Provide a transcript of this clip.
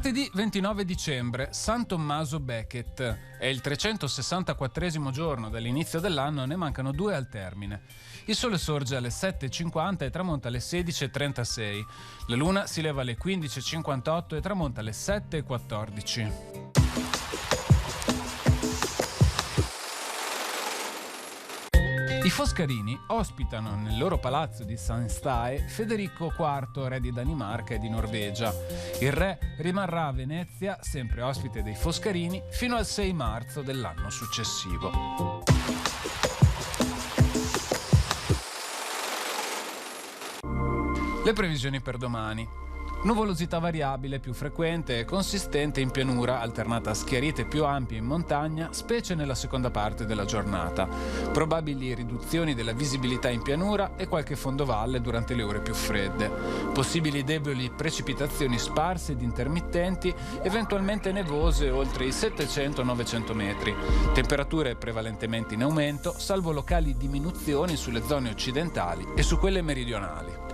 Martedì 29 dicembre, San Tommaso Becket. È il 364esimo giorno dall'inizio dell'anno e ne mancano 2 al termine. Il sole sorge alle 7.50 e tramonta alle 16.36. La luna si leva alle 15.58 e tramonta alle 7.14. I Foscarini ospitano nel loro palazzo di Saint-Stae Federico IV, re di Danimarca e di Norvegia. Il re rimarrà a Venezia, sempre ospite dei Foscarini, fino al 6 marzo dell'anno successivo. Le previsioni per domani. Nuvolosità variabile più frequente e consistente in pianura, alternata a schiarite più ampie in montagna, specie nella seconda parte della giornata. Probabili riduzioni della visibilità in pianura e qualche fondovalle durante le ore più fredde. Possibili deboli precipitazioni sparse ed intermittenti, eventualmente nevose oltre i 700-900 metri. Temperature prevalentemente in aumento, salvo locali diminuzioni sulle zone occidentali e su quelle meridionali.